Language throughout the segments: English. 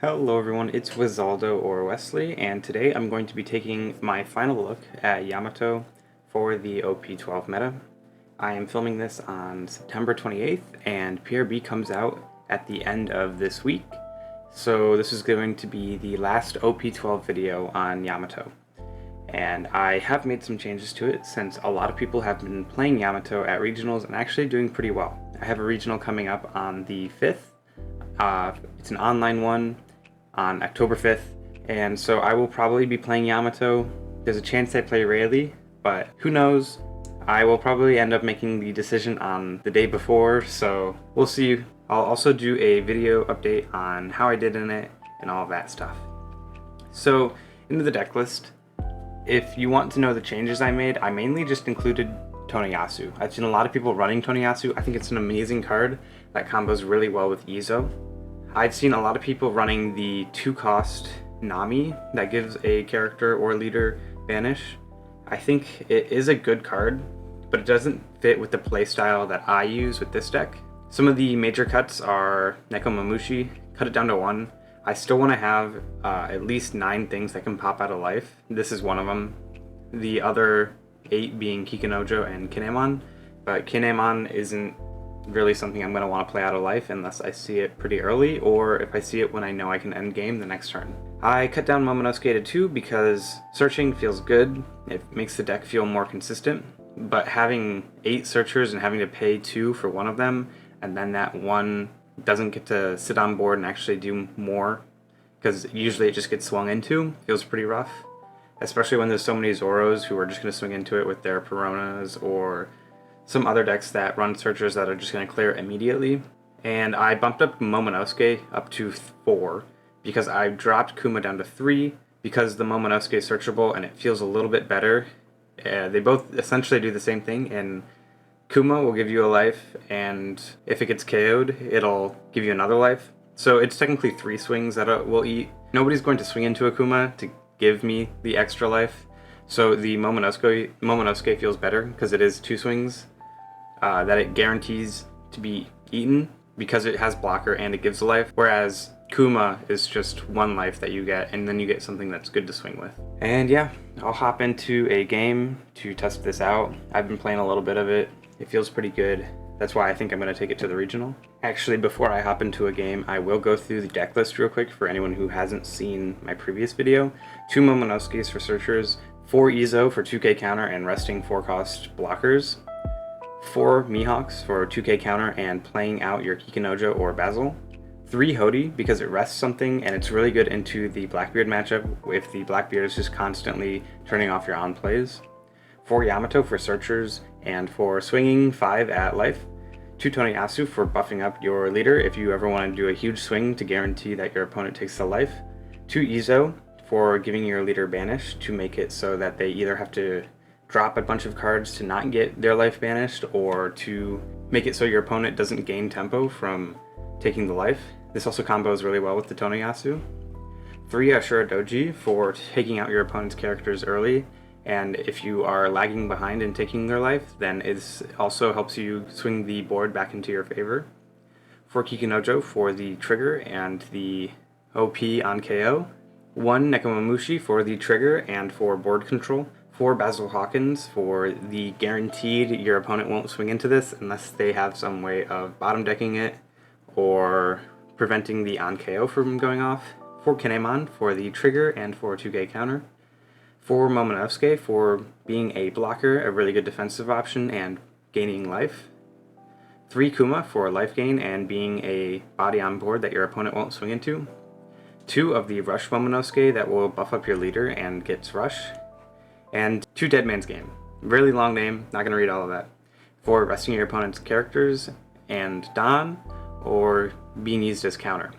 Hello everyone, it's Wizaldo or Wesley, and today I'm going to be taking my final look at Yamato for the OP12 meta. I am filming this on September 28th, and PRB comes out at the end of this week, so this is going to be the last OP12 video on Yamato. And I have made some changes to it since a lot of people have been playing Yamato at regionals and actually doing pretty well. I have a regional coming up on the 5th. It's an online one on October 5th, and so I will probably be playing Yamato. There's a chance I play Rayleigh, but who knows? I will probably end up making the decision on the day before, so we'll see. I'll also do a video update on how I did in it and all of that stuff. So, into the deck list. If you want to know the changes I made, I mainly just included Toneyasu. I've seen a lot of people running Toneyasu. I think it's an amazing card that combos really well with Izo. I've seen a lot of people running the 2-cost Nami that gives a character or leader banish. I think it is a good card, but it doesn't fit with the playstyle that I use with this deck. Some of the major cuts are Nekomamushi, cut it down to 1. I still want to have at least 9 things that can pop out of life. This is one of them. The other 8 being Kikunojo and Kinemon, but Kinemon isn't really something I'm going to want to play out of life unless I see it pretty early, or if I see it when I know I can end game the next turn. I cut down Momonosuke to 2 because searching feels good. It makes the deck feel more consistent, but having 8 searchers and having to pay 2 for one of them, and then that one doesn't get to sit on board and actually do more, because usually it just gets swung into, feels pretty rough. Especially when there's so many Zoros who are just going to swing into it with their Peronas, or some other decks that run searchers that are just going to clear immediately. And I bumped up Momonosuke up to 4 because I dropped Kuma down to 3 because the Momonosuke is searchable and it feels a little bit better. They both essentially do the same thing, and Kuma will give you a life, and if it gets KO'd, it'll give you another life. So it's technically 3 swings that it will eat. Nobody's going to swing into a Kuma to give me the extra life. So the Momonosuke feels better because it is 2 swings. That it guarantees to be eaten because it has blocker and it gives a life, whereas Kuma is just 1 life that you get, and then you get something that's good to swing with. And yeah, I'll hop into a game to test this out. I've been playing a little bit of it. It feels pretty good. That's why I think I'm going to take it to the regional. Actually, before I hop into a game, I will go through the deck list real quick for anyone who hasn't seen my previous video. 2 Momonosukes for searchers, 4 Izo for 2k counter and resting 4-cost blockers, 4 Mihawks for 2k counter and playing out your Kikunojo or Basil, 3 Hody because it rests something and it's really good into the Blackbeard matchup if the Blackbeard is just constantly turning off your on-plays, 4 Yamato for searchers and for swinging 5 at life, 2 Toneyasu for buffing up your leader if you ever want to do a huge swing to guarantee that your opponent takes the life, 2 Izo for giving your leader banish to make it so that they either have to drop a bunch of cards to not get their life banished, or to make it so your opponent doesn't gain tempo from taking the life. This also combos really well with the Toneyasu. 3 Ashura Doji for taking out your opponent's characters early, and if you are lagging behind and taking their life, then it also helps you swing the board back into your favor. 4 Kikunojo for the trigger and the OP on KO. 1 Nekomamushi for the trigger and for board control. 4 Basil Hawkins for the guaranteed your opponent won't swing into this unless they have some way of bottom decking it or preventing the on KO from going off. 4 Kinemon for the trigger and for 2k counter. 4 Momonosuke for being a blocker, a really good defensive option and gaining life. 3 Kuma for life gain and being a body on board that your opponent won't swing into. 2 of the Rush Momonosuke that will buff up your leader and gets rush. And 2 Dead Man's Game. Really long name, not going to read all of that. For resting your opponent's characters and Don, or being used as counter.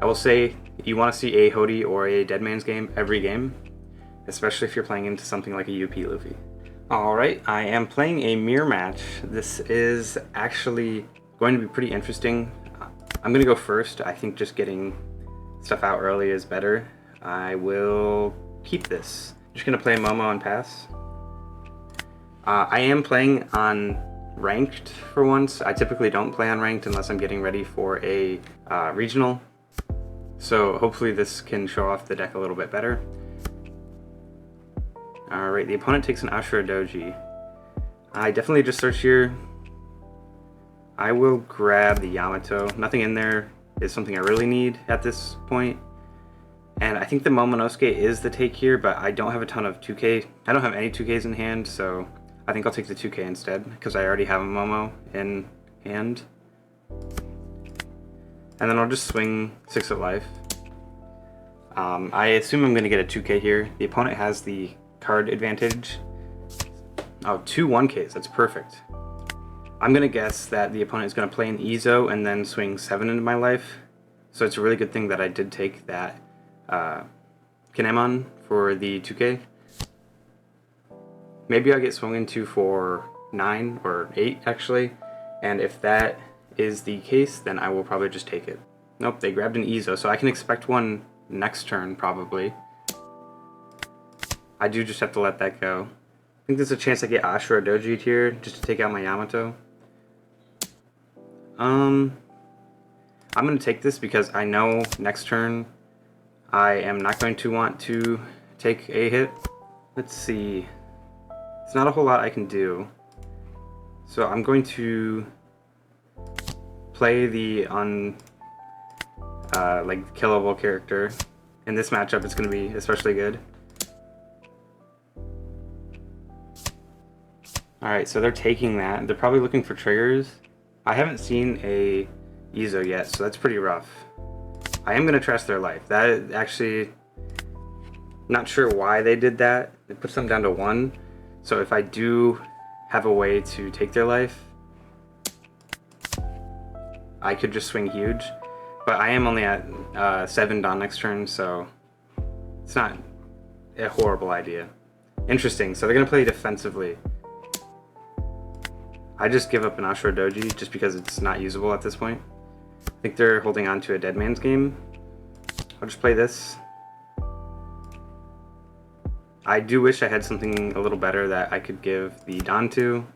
I will say, you want to see a Hody or a Dead Man's Game every game, especially if you're playing into something like a UP Luffy. Alright, I am playing a mirror match. This is actually going to be pretty interesting. I'm going to go first. I think just getting stuff out early is better. I will keep this. Just going to play Momo and pass. I am playing on ranked for once. I typically don't play on ranked unless I'm getting ready for a regional. So hopefully this can show off the deck a little bit better. Alright, the opponent takes an Ashura Doji. I definitely just search here. I will grab the Yamato. Nothing in there is something I really need at this point. And I think the Momonosuke is the take here, but I don't have a ton of 2K. I don't have any 2Ks in hand, so I think I'll take the 2K instead, because I already have a Momo in hand. And then I'll just swing 6 of life. I assume I'm going to get a 2K here. The opponent has the card advantage. Oh, 2 1Ks, that's perfect. I'm going to guess that the opponent is going to play an Izo and then swing 7 into my life. So it's a really good thing that I did take that Kinemon for the 2K. Maybe I'll get swung into for 9 or 8 actually, and if that is the case, then I will probably just take it. Nope, they grabbed an Izo, so I can expect one next turn probably. I do just have to let that go. I think there's a chance I get Ashura Doji here just to take out my Yamato. I'm going to take this because I know next turn I am not going to want to take a hit. Let's see. It's not a whole lot I can do. So I'm going to play the like killable character. In this matchup it's going to be especially good. Alright, so they're taking that. They're probably looking for triggers. I haven't seen a Izo yet, so that's pretty rough. I am going to trust their life. That actually, not sure why they did that. It puts them down to 1. So if I do have a way to take their life, I could just swing huge. But I am only at 7 Dawn next turn, so it's not a horrible idea. Interesting, so they're going to play defensively. I just give up an Ashura Doji just because it's not usable at this point. I think they're holding on to a Dead Man's Game. I'll just play this. I do wish I had something a little better that I could give the Dawn to,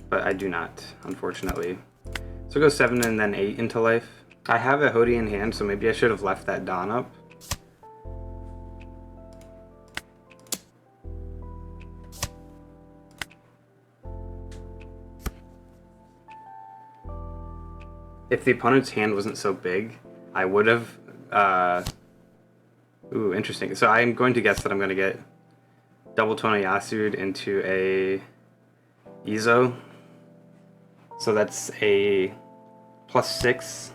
but I do not, unfortunately. So go 7 and then 8 into life. I have a Hody in hand, so maybe I should have left that Dawn up. If the opponent's hand wasn't so big, I would have... Ooh, interesting. So I'm going to guess that I'm going to get double Tonoyasu'd into a Izo. So that's a +6.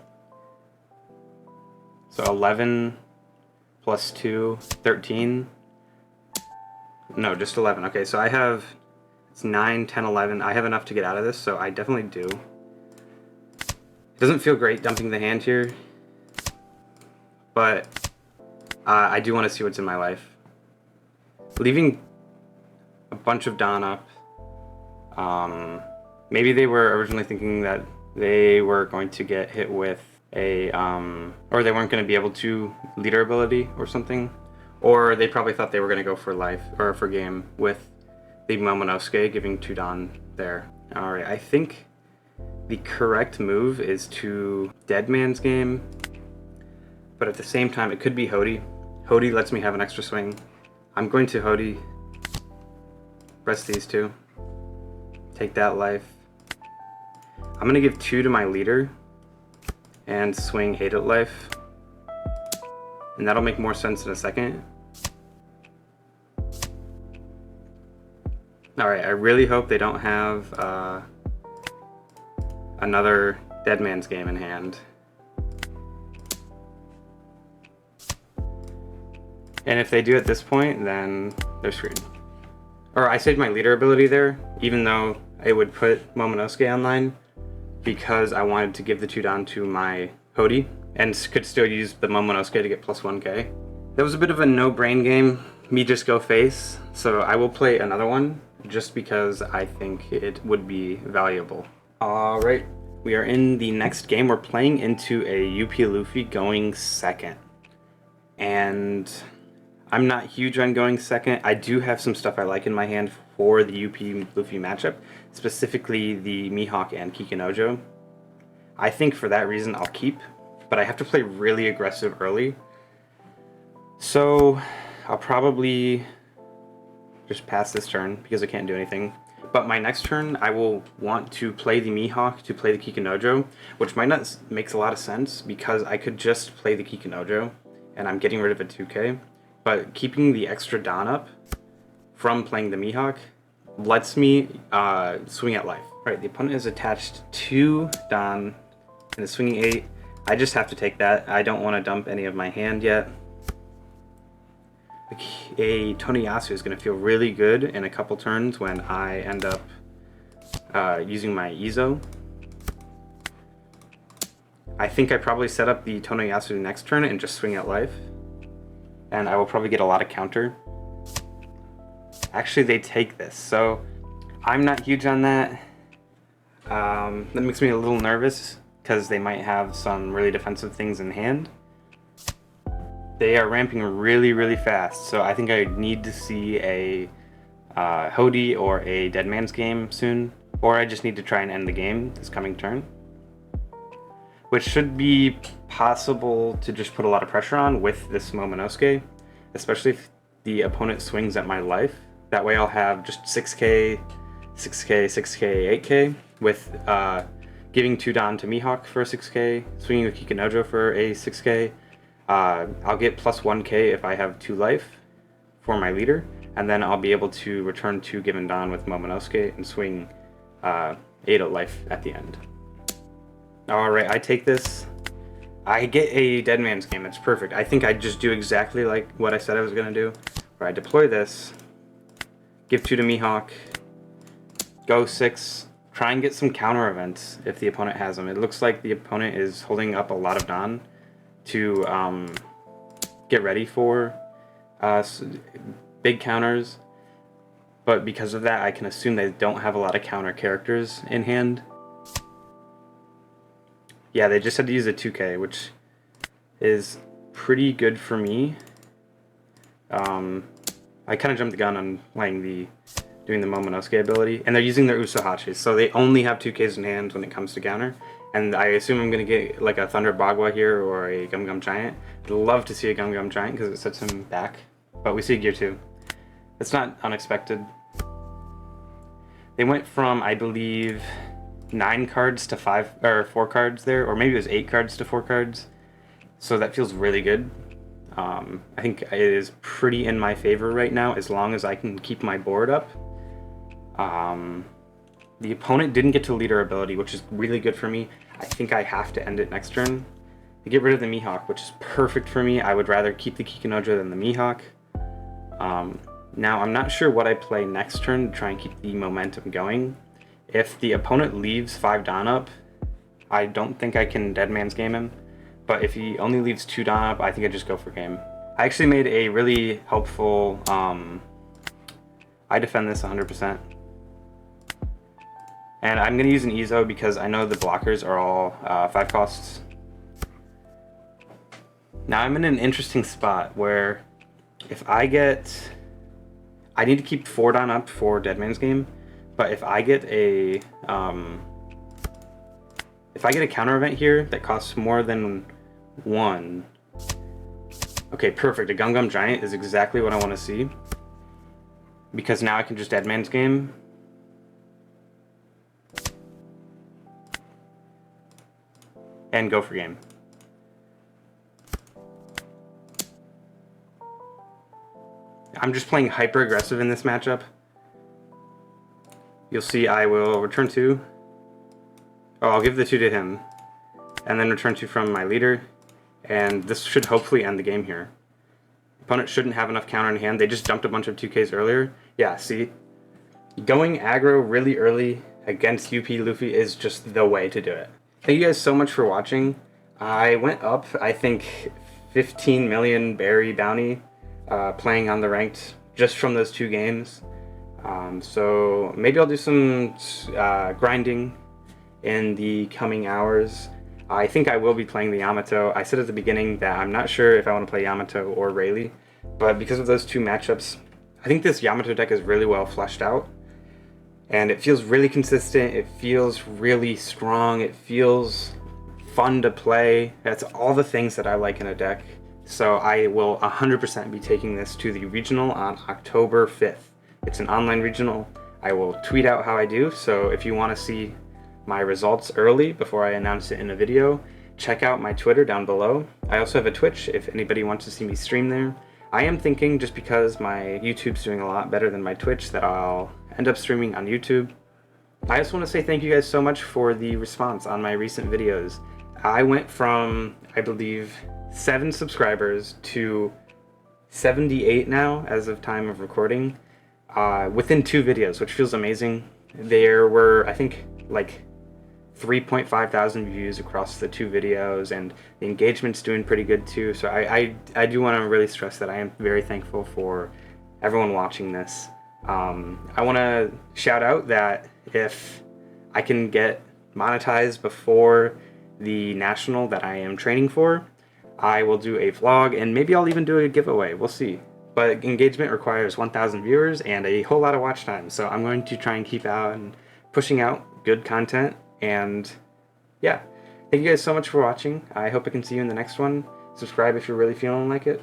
So 11 plus 2, 13. No, just 11. Okay, so I have... It's 9, 10, 11. I have enough to get out of this, so I definitely do. It doesn't feel great dumping the hand here, but I do want to see what's in my life. Leaving a bunch of Dawn up. Maybe they were originally thinking that they were going to get hit with a, or they weren't going to be able to leader ability or something. Or they probably thought they were going to go for life, or for game, with the Momonosuke giving 2 Dawn there. Alright, I think the correct move is to Dead Man's Game, but at the same time it could be Hody. Hody lets me have an extra swing. I'm going to Hody, rest these 2, take that life. I'm going to give 2 to my leader and swing 8 at life, and that'll make more sense in a second. Alright, I really hope they don't have another Dead Man's Game in hand. And if they do at this point, then they're screwed. Or I saved my leader ability there, even though it would put Momonosuke online, because I wanted to give the 2 Dawn to my Hody, and could still use the Momonosuke to get +1K. That was a bit of a no-brain game, me just go face, so I will play another one, just because I think it would be valuable. Alright, we are in the next game. We're playing into a UP Luffy going second. And I'm not huge on going second. I do have some stuff I like in my hand for the UP Luffy matchup, specifically the Mihawk and Kikunojo. I think for that reason I'll keep, but I have to play really aggressive early. So I'll probably just pass this turn because I can't do anything. But my next turn, I will want to play the Mihawk to play the Kikunojo, which might not make a lot of sense because I could just play the Kikunojo and I'm getting rid of a 2k. But keeping the extra Don up from playing the Mihawk lets me swing at life. Right, the opponent is attached to Don and is swinging 8. I just have to take that. I don't want to dump any of my hand yet. A Toniyasu is going to feel really good in a couple turns when I end up using my Izo. I think I probably set up the Toniyasu next turn and just swing at life. And I will probably get a lot of counter. Actually, they take this, so I'm not huge on that. That makes me a little nervous because they might have some really defensive things in hand. They are ramping really, really fast, so I think I need to see a Hody or a Dead Man's Game soon, or I just need to try and end the game this coming turn, which should be possible to just put a lot of pressure on with this Momonosuke, especially if the opponent swings at my life. That way I'll have just 6k, 6k, 6k, 8k, with giving 2 Don to Mihawk for a 6k, swinging with Kikunojo for a 6k. I'll get plus 1k if I have 2 life for my leader, and then I'll be able to return 2 given Don with Momonosuke and swing 8 of life at the end. Alright, I take this. I get a Dead Man's Game, that's perfect. I think I just do exactly like what I said I was going to do, where I deploy this, give 2 to Mihawk, go 6, try and get some counter events if the opponent has them. It looks like the opponent is holding up a lot of Don to get ready for big counters, but because of that I can assume they don't have a lot of counter characters in hand. Yeah, they just had to use a 2k, which is pretty good for me. I kind of jumped the gun on doing the Momonosuke ability, and they're using their Usohachi, so they only have 2ks in hand when it comes to counter. And I assume I'm going to get like a Thunder Bagua here or a Gum Gum Giant. I'd love to see a Gum Gum Giant because it sets him back. But we see Gear 2. It's not unexpected. They went from, I believe, 9 cards to 4 cards there, or maybe it was 8 cards to 4 cards. So that feels really good. I think it is pretty in my favor right now as long as I can keep my board up. The opponent didn't get to leader ability, which is really good for me. I think I have to end it next turn. To get rid of the Mihawk, which is perfect for me. I would rather keep the Kikunojo than the Mihawk. Now, I'm not sure what I play next turn to try and keep the momentum going. If the opponent leaves 5 Don up, I don't think I can Dead Man's Game him. But if he only leaves 2 Don up, I think I just go for game. I actually made a really helpful... I defend this 100%. And I'm going to use an Izo because I know the blockers are all 5 costs. Now I'm in an interesting spot where if I need to keep 4 Don up for Dead Man's Game, but if I get a counter event here that costs more than 1, okay, perfect. A Gum Gum Giant is exactly what I want to see, because now I can just Dead Man's Game. And go for game. I'm just playing hyper aggressive in this matchup. You'll see I will return 2. Oh, I'll give the 2 to him. And then return 2 from my leader. And this should hopefully end the game here. Opponent shouldn't have enough counter in hand. They just dumped a bunch of 2Ks earlier. Yeah, see? Going aggro really early against UP Luffy is just the way to do it. Thank you guys so much for watching. I went up, I think, 15 million berry bounty playing on the ranked just from those 2 games. So maybe I'll do some grinding in the coming hours. I think I will be playing the Yamato. I said at the beginning that I'm not sure if I want to play Yamato or Rayleigh, but because of those 2 matchups, I think this Yamato deck is really well fleshed out. And it feels really consistent, it feels really strong, it feels fun to play. That's all the things that I like in a deck. So I will 100% be taking this to the regional on October 5th. It's an online regional. I will tweet out how I do, so if you want to see my results early before I announce it in a video, check out my Twitter down below. I also have a Twitch if anybody wants to see me stream there. I am thinking, just because my YouTube's doing a lot better than my Twitch, that I'll end up streaming on YouTube. I just want to say thank you guys so much for the response on my recent videos. I went from, I believe, 7 subscribers to 78 now as of time of recording within 2 videos, which feels amazing. There were, I think, like 3.5 thousand views across the 2 videos, and the engagement's doing pretty good too. So I do want to really stress that I am very thankful for everyone watching this. I want to shout out that if I can get monetized before the national that I am training for, I will do a vlog, and maybe I'll even do a giveaway. We'll see. But engagement requires 1,000 viewers and a whole lot of watch time, so I'm going to try and keep out and pushing out good content. And yeah, thank you guys so much for watching. I hope I can see you in the next one. Subscribe if you're really feeling like it.